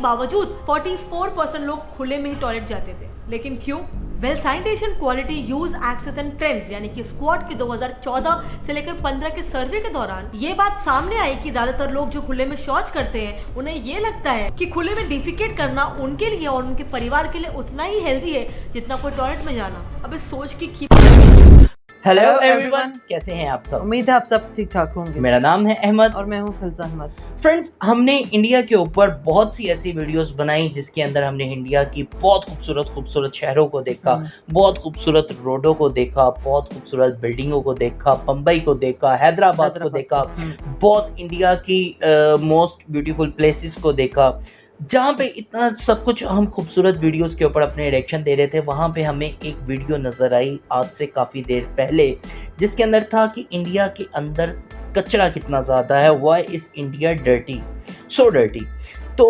बावजूद 44% लोग खुले में ही टॉयलेट जाते थे। लेकिन क्यों? Well, sanitation quality, use, access and trends यानी कि स्क्वाड के 2014 से लेकर 15 के सर्वे के दौरान ये बात सामने आई कि ज्यादातर लोग जो खुले में शौच करते हैं उन्हें ये लगता है कि खुले में डिफिकेट करना उनके लिए और उनके परिवार के लिए उतना ही हेल्दी है जितना कोई टॉयलेट में जाना। अब इस सोच की हेलो एवरीवन, कैसे हैं आप सब? उम्मीद है आप सब ठीक ठाक होंगे। मेरा नाम है अहमद और मैं हूँ फिल्जा अहमद। फ्रेंड्स, हमने इंडिया के ऊपर बहुत सी ऐसी वीडियोस बनाई जिसके अंदर हमने इंडिया की बहुत खूबसूरत शहरों को देखा, बहुत खूबसूरत रोडों को देखा, बहुत खूबसूरत बिल्डिंगों को देखा, बम्बई को देखा, हैदराबाद को देखा, बहुत इंडिया की मोस्ट ब्यूटीफुल प्लेसेस को देखा। जहाँ पे इतना सब कुछ हम खूबसूरत वीडियोस के ऊपर अपने रिएक्शन दे रहे थे, वहाँ पे हमें एक वीडियो नज़र आई आज से काफ़ी देर पहले, जिसके अंदर था कि इंडिया के अंदर कचरा कितना ज़्यादा है, why is India dirty, so dirty. तो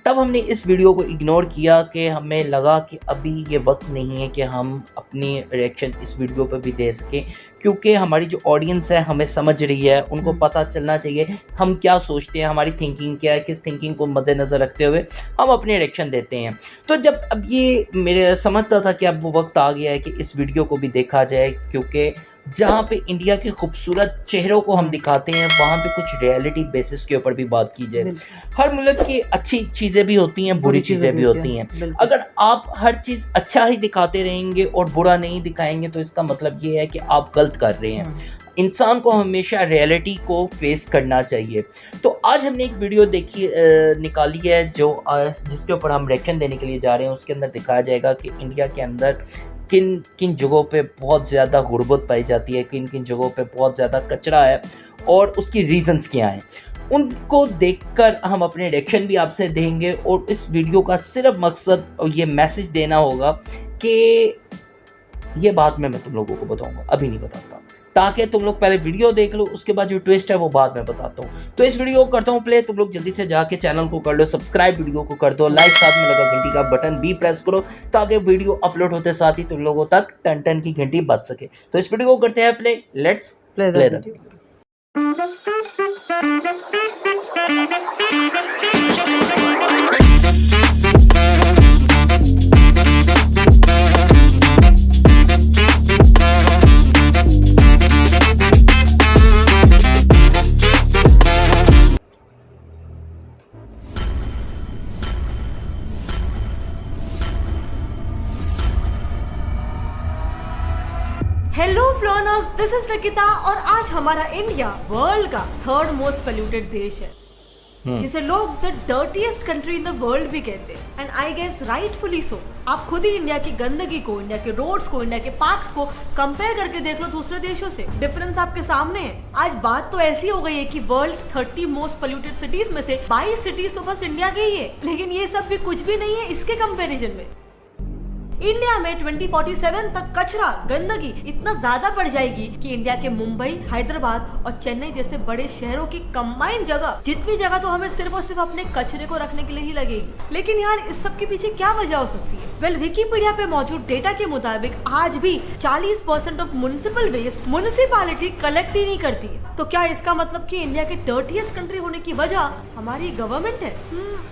तब हमने इस वीडियो को इग्नोर किया कि हमें लगा कि अभी ये वक्त नहीं है कि हम अपनी रिएक्शन इस वीडियो पर भी दे सकें, क्योंकि हमारी जो ऑडियंस है हमें समझ रही है, उनको पता चलना चाहिए हम क्या सोचते हैं, हमारी थिंकिंग क्या है, किस थिंकिंग को मद्देनज़र रखते हुए हम अपने रिएक्शन देते हैं। तो जब अब ये मेरे समझता था कि अब वो वक्त आ गया है कि इस वीडियो को भी देखा जाए, क्योंकि जहाँ पे इंडिया के खूबसूरत चेहरों को हम दिखाते हैं वहाँ पे कुछ रियलिटी बेसिस के ऊपर भी बात की जाए। हर मुल्क की अच्छी चीज़ें भी होती हैं, बुरी चीज़ें भी होती हैं। अगर आप हर चीज़ अच्छा ही दिखाते रहेंगे और बुरा नहीं दिखाएंगे तो इसका मतलब ये है कि आप गलत कर रहे हैं। इंसान को हमेशा रियलिटी को फेस करना चाहिए। तो आज हमने एक वीडियो निकाली है जिसके ऊपर हम रिएक्शन देने के लिए जा रहे हैं। उसके अंदर दिखाया जाएगा कि इंडिया के अंदर किन किन जगहों पे बहुत ज़्यादा गुर्बत पाई जाती है, किन किन जगहों पे बहुत ज़्यादा कचरा है और उसकी रीज़न्स क्या हैं। उनको देखकर हम अपने रिएक्शन भी आपसे देंगे और इस वीडियो का सिर्फ मकसद और ये मैसेज देना होगा कि ये बात मैं तुम लोगों को बताऊंगा, अभी नहीं बताता, ताकि तुम लोग पहले वीडियो देख लो, उसके बाद जो ट्विस्ट है वो बाद में बताता हूँ। तो इस वीडियो को करता हूँ प्ले, तुम लोग जल्दी से जाके चैनल को कर लो सब्सक्राइब, वीडियो को कर दो लाइक, साथ में लगा घंटी का बटन भी प्रेस करो ताकि वीडियो अपलोड होते साथ ही तुम लोगों तक टन टन की घंटी बज सके। तो इस वीडियो को करते हैं play, let's play the hello followers, this is Nikita और आज हमारा इंडिया वर्ल्ड का 3rd मोस्ट पोल्यूटेड देश है, जिसे लोग the dirtiest country in the world भी कहते हैं। And I guess rightfully so. आप खुद ही इंडिया की गंदगी को, इंडिया के रोड्स को, इंडिया के पार्क्स को कंपेयर करके देख लो दूसरे देशों से, डिफरेंस आपके सामने है। आज बात तो ऐसी हो गई है कि वर्ल्ड्स 30 मोस्ट पोल्यूटेड सिटीज में से 22 सिटीज तो बस इंडिया के ही है, लेकिन ये सब भी कुछ भी नहीं है इसके कंपेरिजन में। इंडिया में 2047 तक कचरा, गंदगी इतना ज्यादा बढ़ जाएगी कि इंडिया के मुंबई, हैदराबाद और चेन्नई जैसे बड़े शहरों की कंबाइंड जगह, जितनी जगह तो हमें सिर्फ और सिर्फ अपने कचरे को रखने के लिए ही लगेगी। लेकिन यार, इस सब के पीछे क्या वजह हो सकती है? वेल, विकिपीडिया पे मौजूद डेटा के मुताबिक आज भी 40% of municipal waste municipality collect ही नहीं करती है। तो क्या इसका मतलब कि इंडिया के डर्टीएस्ट कंट्री होने की वजह हमारी गवर्नमेंट है?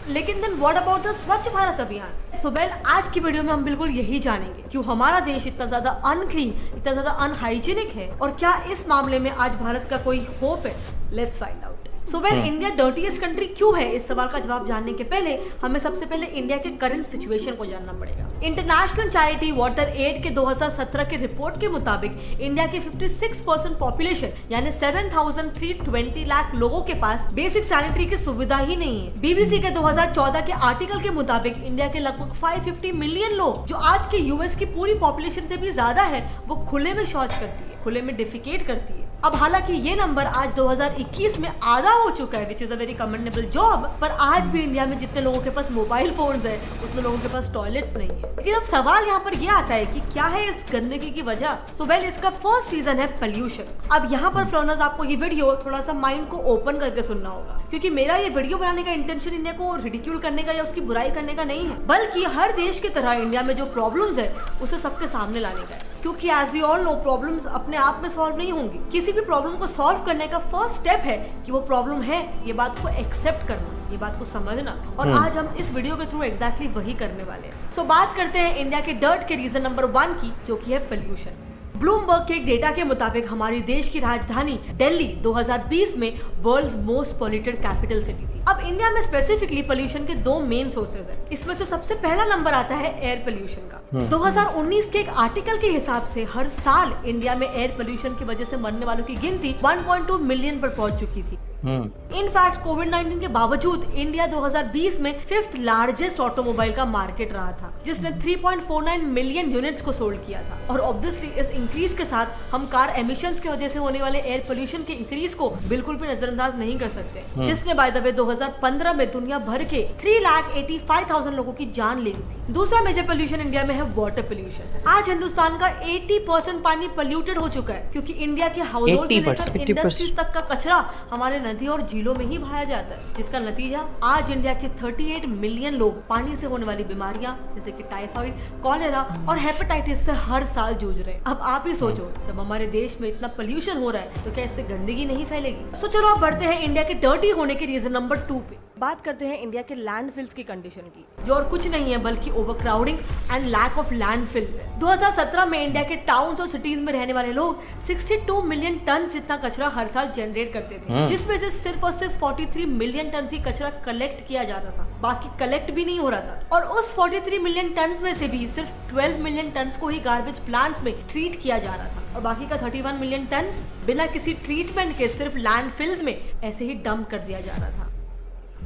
लेकिन देन व्हाट अबाउट द स्वच्छ भारत अभियान? सो वेल, आज की वीडियो में हम बिल्कुल यही जानेंगे क्यों हमारा देश इतना ज्यादा अनक्लीन, इतना ज्यादा अनहाइजीनिक है और क्या इस मामले में आज भारत का कोई होप है? Let's find out. So well, India dirtiest country क्यों है? इस सवाल का जवाब जानने के पहले हमें सबसे पहले इंडिया के करंट सिचुएशन को जानना पड़ेगा। इंटरनेशनल चैरिटी वाटर एड के 2017 के रिपोर्ट के मुताबिक इंडिया के 56% पॉपुलेशन यानी 7,320 लाख लोगों के पास बेसिक सैनिटरी की सुविधा ही नहीं है। बीबीसी के 2014 के आर्टिकल के मुताबिक इंडिया के लगभग 550 मिलियन लोग, जो आज के यूएस की पूरी पॉपुलेशन से भी ज्यादा है, वो खुले में शौच करती है, खुले में डिफिकेट करती है। अब हालांकि ये नंबर आज 2021 में आधा हो चुका है, which is a very commendable job, पर आज भी इंडिया में जितने लोगों के पास मोबाइल फोन्स है उतने लोगों के पास टॉयलेट्स नहीं है। लेकिन अब सवाल यहाँ पर ये आता है कि क्या है इस गंदगी की वजह? सो वेल, इसका फर्स्ट रीजन है पोल्यूशन। अब यहाँ पर फ्लोनर्स, आपको ये वीडियो थोड़ा सा माइंड को ओपन करके सुनना होगा, क्योंकि मेरा ये वीडियो बनाने का इंटेंशन इंडिया को रिडिक्यूल करने का या उसकी बुराई करने का नहीं है, बल्कि हर देश की तरह इंडिया में जो प्रॉब्लम्स है उसे सबके सामने लाने का है। क्योंकि as we all know, problems अपने आप में सॉल्व नहीं होंगी। किसी भी प्रॉब्लम को सॉल्व करने का फर्स्ट स्टेप है कि वो प्रॉब्लम है, ये बात को एक्सेप्ट करना, ये बात को समझना। और आज हम इस वीडियो के थ्रू एग्जैक्टली वही करने वाले हैं। सो बात करते हैं इंडिया के डर्ट के रीजन नंबर 1 की, जो कि है पोल्यूशन। ब्लूमबर्ग के एक डेटा के मुताबिक हमारी देश की राजधानी दिल्ली 2020 में world's most polluted capital city थी। अब इंडिया में स्पेसिफिकली पोल्यूशन के 2 मेन सोर्सेज हैं। इसमें से सबसे पहला नंबर आता है एयर पोल्यूशन का। 2019 के एक आर्टिकल के हिसाब से हर साल इंडिया में एयर पोल्यूशन की वजह से मरने वालों की गिनती 1.2 मिलियन पर पहुंच चुकी थी। इनफैक्ट कोविड-19 के बावजूद इंडिया 2020 में 5th लार्जेस्ट ऑटोमोबाइल का मार्केट रहा था, जिसने 3.49 मिलियन यूनिट्स को सोल्ड किया था। और ऑब्वियसली इस इंक्रीज के साथ हम कार एमिशंस की वजह से होने वाले एयर पोल्यूशन के इंक्रीज को बिल्कुल भी नजरअंदाज नहीं कर सकते, जिसने बाय द वे 2015 में दुनिया भर के 3,85,000 लोगों की जान ले ली थी। दूसरा मेजर पोल्यूशन इंडिया में है वाटर पोल्यूशन। आज हिंदुस्तान का 80% पानी पोल्यूटेड हो चुका है, क्योंकि इंडिया के हाउस होल्ड से लेकर इंडस्ट्रीज तक का कचरा हमारे नदी और झीलों में ही बहाया जाता है, जिसका नतीजा आज इंडिया के 38 मिलियन लोग पानी से होने वाली बीमारियां जैसे कि टाइफाइड, कॉलेरा और हेपेटाइटिस से हर साल जूझ रहे हैं। अब आप ही सोचो, जब हमारे देश में इतना पोल्यूशन हो रहा है तो क्या इससे गंदगी नहीं फैलेगी? सो चलो अब बढ़ते हैं इंडिया के डर्टी होने के रीजन नंबर 2 पे। बात करते हैं इंडिया के लैंडफिल्स की कंडीशन की, जो और कुछ नहीं है बल्कि overcrowding and lack of landfills है। 2017 में इंडिया के टाउन्स और सिटीज में रहने वाले लोग 62 मिलियन टन जितना कचरा हर साल जनरेट करते थे, जिसमें से सिर्फ और सिर्फ 43 मिलियन टन ही कचरा कलेक्ट किया जाता था, बाकी कलेक्ट भी नहीं हो रहा था। और उस 43 मिलियन टन में से भी सिर्फ 12 मिलियन टन को ही गार्बेज प्लांट्स में ट्रीट किया जा रहा था, और बाकी का 31 मिलियन टन बिना किसी ट्रीटमेंट के सिर्फ लैंडफिल्स में ऐसे ही डंप कर दिया जा रहा था।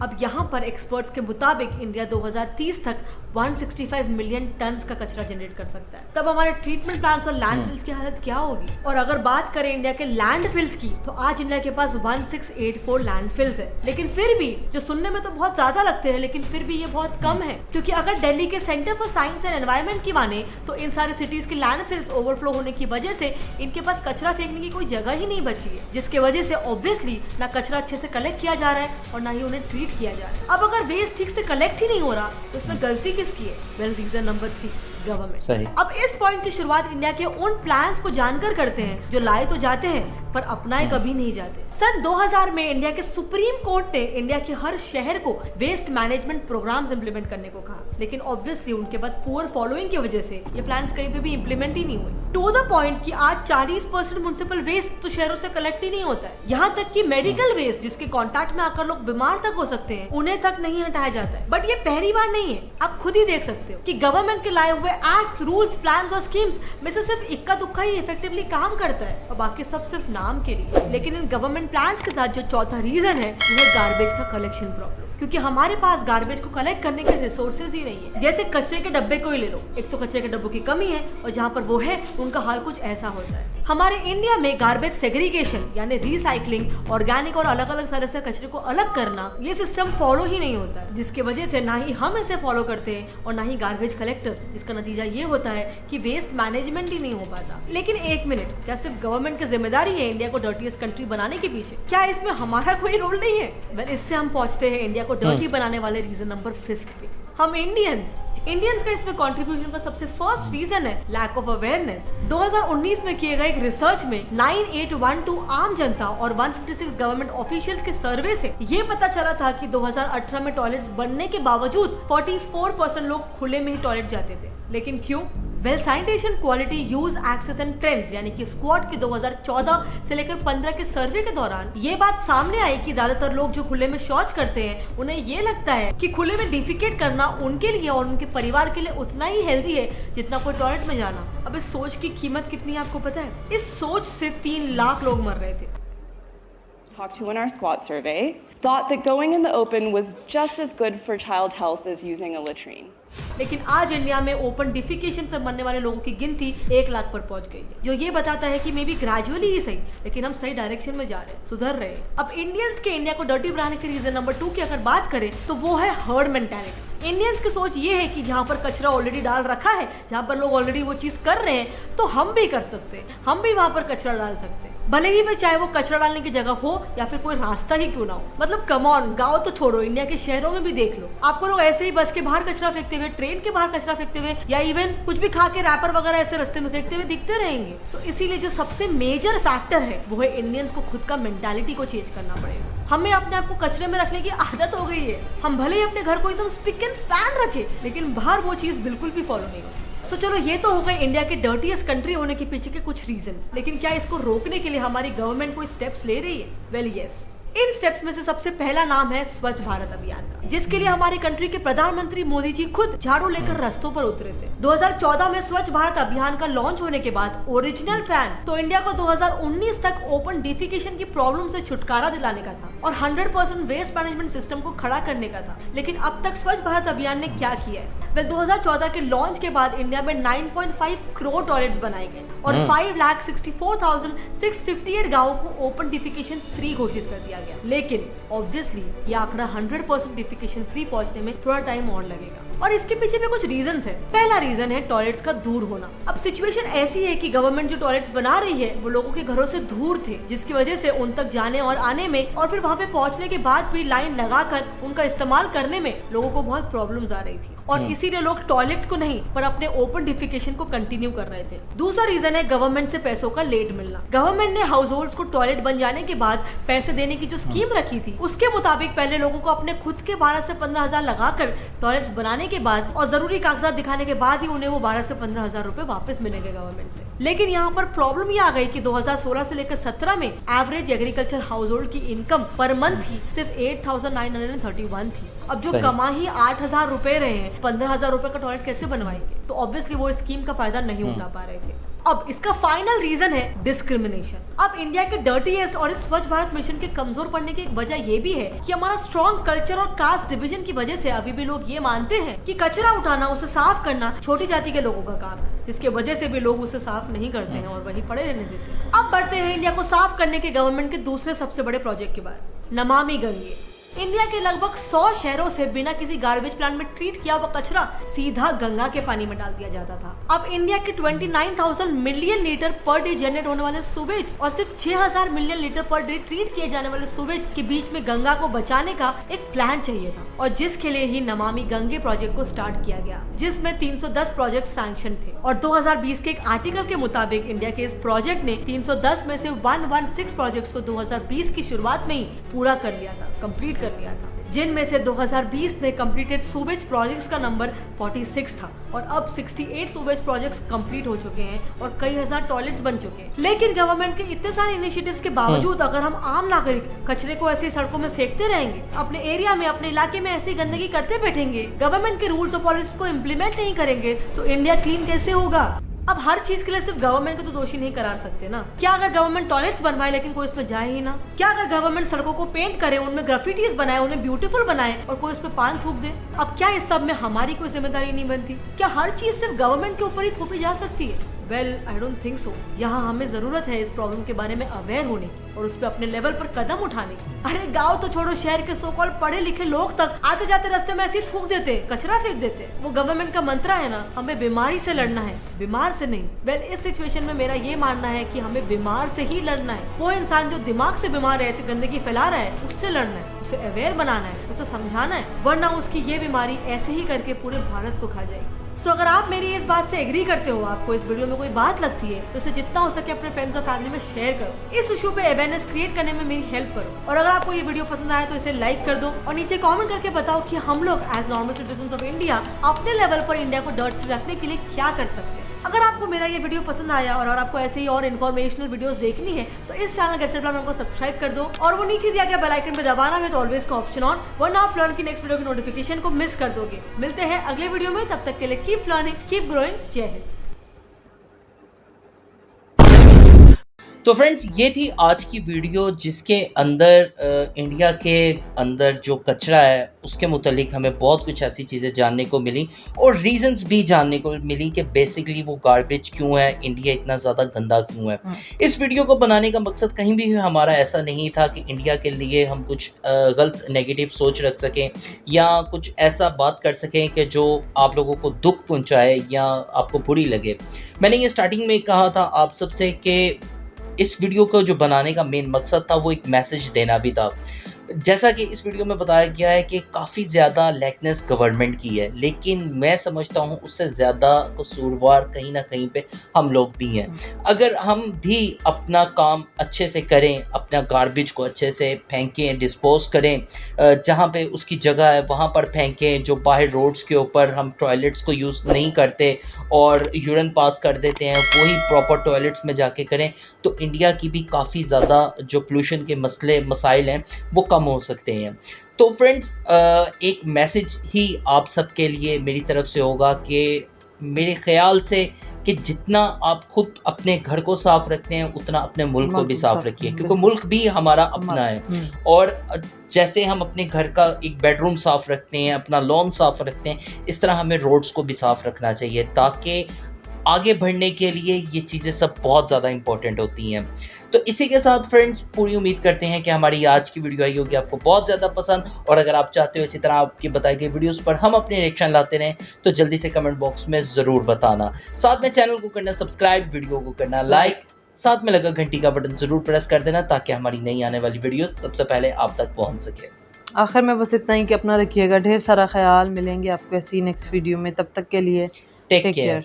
अब यहाँ पर एक्सपर्ट्स के मुताबिक इंडिया 2030 तक 165 मिलियन टन का कचरा जनरेट कर सकता है। तब हमारे ट्रीटमेंट प्लांट्स और लैंडफिल्स की हालत क्या होगी? और अगर बात करें इंडिया के लैंडफिल्स की, तो आज इंडिया के पास 1684 लैंडफिल्स है। लेकिन फिर भी, जो सुनने में तो बहुत ज्यादा लगते हैं, लेकिन फिर भी ये बहुत कम है, क्योंकि अगर दिल्ली के centre for science and environment की माने तो इन सारे सिटीज के लैंडफिल्स ओवरफ्लो होने की वजह से इनके पास कचरा फेंकने की कोई जगह ही नहीं बची है, जिसकी वजह से ऑब्वियसली ना कचरा अच्छे से कलेक्ट किया जा रहा है और ना ही उन्हें ट्रीट किया जा रहा है। अब अगर वेस्ट ठीक से कलेक्ट ही नहीं हो रहा तो उसमें गलती किसकी है? Well, reason number 3, government. अब इस पॉइंट की शुरुआत इंडिया के उन प्लान्स को जानकर करते हैं जो लाए तो जाते हैं पर अपनाए कभी नहीं जाते। सन 2000 में इंडिया के सुप्रीम कोर्ट ने इंडिया के हर शहर को वेस्ट मैनेजमेंट प्रोग्राम्स इंप्लीमेंट करने को कहा, लेकिन ऑब्वियसली उनके बाद पुअर फॉलोइंग की वजह से ये प्लान्स कहीं पे भी इंप्लीमेंट ही नहीं हुए। टू द पॉइंट कि आज 40% म्युनिसिपल वेस्ट तो शहरों से कलेक्ट ही नहीं होता है। यहाँ तक कि मेडिकल वेस्ट, जिसके कॉन्टैक्ट में आकर लोग बीमार तक हो सकते हैं, उन्हें तक नहीं हटाया जाता है। बट ये पहली बार नहीं है, आप खुद ही देख सकते हो कि गवर्नमेंट के लाए हुए एक्ट, रूल्स, प्लान्स और स्कीम्स में से सिर्फ इक्का दुक्का ही इफेक्टिवली काम करता है और बाकी सब सिर्फ नाम के लिए। लेकिन इन गवर्नमेंट प्लान्स के साथ जो चौथा रीजन है वो गार्बेज का कलेक्शन प्रॉब्लम, क्योंकि हमारे पास गार्बेज को कलेक्ट करने के रिसोर्सेज ही नहीं है। जैसे कचरे के डब्बे को ही ले लो, एक तो कचरे के डब्बों की कमी है और जहाँ पर वो है उनका हाल कुछ ऐसा होता है। हमारे इंडिया में गार्बेज सेग्रीगेशन यानी रिसाइकलिंग, ऑर्गेनिक और अलग अलग तरह से कचरे को अलग करना, ये सिस्टम फॉलो ही नहीं होता है, जिसकी वजह से ना ही हम इसे फॉलो करते हैं और ना ही गार्बेज कलेक्टर्स, जिसका नतीजा ये होता है कि वेस्ट मैनेजमेंट ही नहीं हो पाता। लेकिन एक मिनट, क्या सिर्फ गवर्नमेंट की जिम्मेदारी है इंडिया को डर्टीएस्ट कंट्री बनाने के पीछे? क्या इसमें हमारा कोई रोल नहीं है? वेल, इससे हम पहुंचते हैं इंडिया को डर्टी बनाने वाले रीजन नंबर 5 पे। हम इंडियंस का इसमें कंट्रीब्यूशन का सबसे फर्स्ट रीजन है लैक ऑफ अवेयरनेस। 2019 में किए गए एक रिसर्च में 9812 आम जनता और 156 गवर्नमेंट ऑफिशियल के सर्वे से ये पता चला था कि 2018 में टॉयलेट्स बनने के बावजूद 44% लोग खुले में ही टॉयलेट जाते थे। लेकिन क्यों? Well, citation quality use access and trends यानी कि स्क्वाड के 2014 से लेकर 15 के सर्वे के दौरान ये बात सामने आई कि ज्यादातर लोग जो खुले में शौच करते हैं, उन्हें ये लगता है कि खुले में डिफिकेट करना उनके लिए और उनके परिवार के लिए उतना ही हेल्दी है जितना कोई टॉयलेट में जाना। अब इस सोच की कीमत कितनी है आपको पता है? इस सोच से 3 लाख लोग मर रहे थे। Talked to in our squat survey thought that going in the open was just as good for child health as using a latrine. लेकिन आज इंडिया में ओपन डिफिकेशन से मरने वाले लोगों की गिनती 1 लाख पर पहुंच गई है, जो ये बताता है कि मे बी ग्रेजुअली ही सही, लेकिन हम सही डायरेक्शन में जा रहे हैं, सुधर रहे हैं। अब इंडियंस के इंडिया को डर्टी बनाने के रीजन नंबर 2 की अगर बात करें तो वो है हर्ड मेंटालिटी। इंडियंस की सोच ये है कि जहाँ पर कचरा ऑलरेडी डाल रखा है, जहाँ पर लोग ऑलरेडी वो चीज कर रहे हैं, तो हम भी कर सकते हैं, हम भी वहाँ पर कचरा डाल सकते हैं। भले ही वे चाहे वो कचरा डालने की जगह हो या फिर कोई रास्ता ही क्यों ना हो। मतलब कम ऑन, गाँव तो छोड़ो, इंडिया के शहरों में भी देख लो, आपको लोग ऐसे ही बस के बाहर कचरा फेंकते हुए, ट्रेन के बाहर कचरा फेंकते हुए, या इवन कुछ भी खा के रैपर वगैरह ऐसे रास्ते में फेंकते हुए दिखते रहेंगे। सो इसीलिए जो सबसे मेजर फैक्टर है वो है इंडियंस को खुद का मेंटालिटी को चेंज करना पड़ेगा। हमें अपने आप को कचरे में रखने की आदत हो गई है। हम भले ही अपने घर को एकदम स्पिक एंड स्पैन रखे, लेकिन बाहर वो चीज बिल्कुल भी फॉलो नहीं होती। सो चलो, ये तो हो गए इंडिया के डर्टीएस्ट कंट्री होने के पीछे के कुछ रीजंस, लेकिन क्या इसको रोकने के लिए हमारी गवर्नमेंट कोई स्टेप्स ले रही है? वेल यस, इन स्टेप्स में से सबसे पहला नाम है स्वच्छ भारत अभियान का, जिसके लिए हमारी कंट्री के प्रधानमंत्री मोदी जी खुद झाड़ू लेकर रास्तों पर उतरे थे। 2014 में स्वच्छ भारत अभियान का लॉन्च होने के बाद ओरिजिनल प्लान तो इंडिया को 2019 तक ओपन डिफिकेशन की प्रॉब्लम से छुटकारा दिलाने का था और 100% वेस्ट मैनेजमेंट सिस्टम को खड़ा करने का था। लेकिन अब तक स्वच्छ भारत अभियान ने क्या किया है? वेल, 2014 के लॉन्च के बाद इंडिया में 9.5 करोड़ टॉयलेट्स बनाए गए और 5,64,658 गाँवों को ओपन डिफिकेशन फ्री घोषित कर दिया गया। लेकिन ऑब्वियसली ये आंकड़ा 100% डिफिकेशन फ्री पहुंचने में थोड़ा टाइम और लगेगा और इसके पीछे भी कुछ रीजंस है। पहला रीजन है टॉयलेट्स का दूर होना। अब सिचुएशन ऐसी है कि गवर्नमेंट जो टॉयलेट्स बना रही है वो लोगों के घरों से दूर थे, जिसकी वजह से उन तक जाने और आने में और फिर वहाँ पे पहुँचने के बाद भी लाइन लगाकर उनका इस्तेमाल करने में लोगों को बहुत प्रॉब्लम्स आ रही थी और इसीलिए लोग टॉयलेट्स को नहीं पर अपने ओपन डिफिकेशन को कंटिन्यू कर रहे थे। दूसरा रीजन है गवर्नमेंट से पैसों का लेट मिलना। गवर्नमेंट ने हाउस होल्ड्स को टॉयलेट बन जाने के बाद पैसे देने की जो स्कीम रखी थी उसके मुताबिक पहले लोगों को अपने खुद के 12 से 15 हजार लगाकर टॉयलेट्स बनाने के बाद और जरूरी कागजात दिखाने के बाद ही उन्हें वो 12 से 15 हजार रुपए वापस मिलेंगे गवर्नमेंट से। लेकिन यहाँ पर प्रॉब्लम ये आ गई कि 2016 से लेकर 17 में एवरेज एग्रीकल्चर हाउस होल्ड की इनकम पर मंथ ही सिर्फ 8,931 थी। अब जो कमा ही 8,000 रुपए रहे हैं, 15,000 रुपए का टॉयलेट कैसे बनवाएंगे? तो ऑब्वियसली वो स्कीम का फायदा नहीं उठा पा रहे थे। अब इसका फाइनल रीजन है डिस्क्रिमिनेशन। अब इंडिया के डर्टीएस्ट और इस स्वच्छ भारत मिशन के कमजोर पड़ने की एक वजह ये भी है कि हमारा स्ट्रॉन्ग कल्चर और कास्ट डिवीजन की वजह से अभी भी लोग ये मानते हैं कि कचरा उठाना, उसे साफ करना छोटी जाति के लोगों का काम है, जिसके वजह से भी लोग उसे साफ नहीं करते हैं और वही पड़े रहने देते हैं। अब बढ़ते हैं इंडिया को साफ करने के गवर्नमेंट के दूसरे सबसे बड़े प्रोजेक्ट के बाद, नमामि गंगे। इंडिया के लगभग 100 शहरों से बिना किसी गार्बेज प्लांट में ट्रीट किया हुआ कचरा सीधा गंगा के पानी में डाल दिया जाता था। अब इंडिया के 29,000 million litre per day generate होने वाले सुवेज और सिर्फ 6,000 million litre per day treat किए जाने वाले सुवेज के बीच में गंगा को बचाने का एक प्लान चाहिए था और जिसके लिए ही नमामि गंगे प्रोजेक्ट को स्टार्ट किया गया, जिसमें 310 प्रोजेक्ट सैंक्शन थे और 2020 के एक आर्टिकल के मुताबिक इंडिया के इस प्रोजेक्ट ने 310 में से 116 प्रोजेक्ट्स को 2020 की शुरुआत में ही पूरा कर लिया था, कंप्लीट कर लिया था, जिनमें से 2020 में कंप्लीटेड सूवेज प्रोजेक्ट्स का नंबर 46 था और अब 68 सूवेज प्रोजेक्ट्स कंप्लीट हो चुके हैं और कई हजार टॉयलेट्स बन चुके हैं। लेकिन गवर्नमेंट के इतने सारे इनिशिएटिव्स के बावजूद अगर हम आम नागरिक कचरे को ऐसे सड़कों में फेंकते रहेंगे, अपने एरिया में, अपने इलाके में ऐसी गंदगी करते बैठेंगे, गवर्नमेंट के रूल्स और पॉलिसीज को इम्प्लीमेंट नहीं करेंगे, तो इंडिया क्लीन कैसे होगा? अब हर चीज के लिए सिर्फ गवर्नमेंट को तो दोषी नहीं करार सकते ना। क्या अगर गवर्नमेंट टॉयलेट्स बनवाए लेकिन कोई उसमें जाए ही ना? क्या अगर गवर्नमेंट सड़कों को पेंट करे, उनमें ग्राफिटीज बनाए, उन्हें ब्यूटीफुल बनाए और कोई उस पर पान थूक दे? अब क्या इस सब में हमारी कोई जिम्मेदारी नहीं बनती? क्या हर चीज सिर्फ गवर्नमेंट के ऊपर ही थोपी जा सकती है? Well, I don't think so. यहाँ हमें जरूरत है इस प्रॉब्लम के बारे में अवेयर होने की और उस पर अपने लेवल पर कदम उठाने की। अरे गांव तो छोड़ो, शहर के सो कॉल्ड पढ़े लिखे लोग तक आते जाते रास्ते में ऐसे थूक देते, कचरा फेंक देते। वो गवर्नमेंट का मंत्रा है ना, हमें बीमारी से लड़ना है, बीमार से नहीं। वेल, इस सिचुएशन में मेरा ये मानना है कि हमें बीमार से ही लड़ना है। वो इंसान जो दिमाग से बीमार है, ऐसी गंदगी फैला रहा है, उससे लड़ना है, उसे अवेयर बनाना है, उसे समझाना है, वरना उसकी ये बीमारी ऐसे ही करके पूरे भारत को खा जाएगी। सो अगर आप मेरी इस बात से एग्री करते हो, आपको इस वीडियो में कोई बात लगती है, तो इसे जितना हो सके अपने फ्रेंड्स और फैमिली में शेयर करो। इस इशू पे अवेयरनेस क्रिएट करने में मेरी हेल्प करो और अगर आपको ये वीडियो पसंद आए तो इसे लाइक कर दो और नीचे कमेंट करके बताओ कि हम लोग as normal citizen of India अपने लेवल पर इंडिया को डर्ट फ्री रखने के लिए क्या कर सकते हैं। अगर आपको मेरा ये वीडियो पसंद आया और आपको ऐसे ही और इन्फॉर्मेशनल वीडियोस देखनी है तो इस चैनल गेट सेट लर्न को सब्सक्राइब कर दो और वो नीचे दिया गया बेल आइकन पे दबाना है तो ऑलवेज का ऑप्शन ऑन, वरना आप लर्न की नेक्स्ट वीडियो की नोटिफिकेशन को मिस कर दोगे। मिलते हैं अगले वीडियो में, तब तक के लिए कीप लर्निंग, कीप ग्रोइंग। जय हिंद। तो फ्रेंड्स, ये थी आज की वीडियो जिसके अंदर इंडिया के अंदर जो कचरा है उसके मुतालिक हमें बहुत कुछ ऐसी चीज़ें जानने को मिली और रीजंस भी जानने को मिली कि बेसिकली वो गार्बेज क्यों है, इंडिया इतना ज़्यादा गंदा क्यों है। इस वीडियो को बनाने का मकसद कहीं भी हमारा ऐसा नहीं था कि इंडिया के लिए हम कुछ गलत नेगेटिव सोच रख सकें या कुछ ऐसा बात कर सकें कि जो आप लोगों को दुख पहुँचाए या आपको बुरी लगे। मैंने ये स्टार्टिंग में कहा था आप सबसे कि इस वीडियो को जो बनाने का मेन मकसद था वो एक मैसेज देना भी था। जैसा कि इस वीडियो में बताया गया है कि काफ़ी ज़्यादा लैकनेस गवर्नमेंट की है, लेकिन मैं समझता हूँ उससे ज़्यादा कसूरवार कहीं ना कहीं पे हम लोग भी हैं। अगर हम भी अपना काम अच्छे से करें, अपना गार्बेज को अच्छे से फेंकें, डिस्पोज करें, जहाँ पे उसकी जगह है वहाँ पर फेंकें, जो बाहर रोड्स के ऊपर हम टॉयलेट्स को यूज़ नहीं करते और यूरिन पास कर देते हैं वही प्रॉपर टॉयलेट्स में जाके करें, तो इंडिया की भी काफ़ी ज़्यादा जो पोल्यूशन के मसाइल हैं वो कम हो सकते हैं। तो फ्रेंड्स, एक मैसेज ही आप सबके लिए मेरी तरफ से होगा कि मेरे ख्याल से कि जितना आप खुद अपने घर को साफ रखते हैं उतना अपने मुल्क को भी साफ रखिए, क्योंकि मुल्क भी हमारा अपना है। और जैसे हम अपने घर का एक बेडरूम साफ रखते हैं, अपना लॉन साफ रखते हैं, इस तरह हमें रोड्स को भी साफ रखना चाहिए, ताकि आगे बढ़ने के लिए ये चीज़ें सब बहुत ज़्यादा इंपॉर्टेंट होती हैं। तो इसी के साथ फ्रेंड्स, पूरी उम्मीद करते हैं कि हमारी आज की वीडियो आई होगी आपको बहुत ज़्यादा पसंद, और अगर आप चाहते हो इसी तरह आपकी बताई गई वीडियोस पर हम अपने रिएक्शन लाते रहें तो जल्दी से कमेंट बॉक्स में ज़रूर बताना। साथ में चैनल को करना सब्सक्राइब, वीडियो को करना लाइक, साथ में लगा घंटी का बटन ज़रूर प्रेस कर देना ताकि हमारी नई आने वाली वीडियो सबसे पहले आप तक पहुँच सके। आखिर में बस इतना ही कि अपना रखिएगा ढेर सारा ख्याल। मिलेंगे आपको ऐसी नेक्स्ट वीडियो में, तब तक के लिए टेक केयर।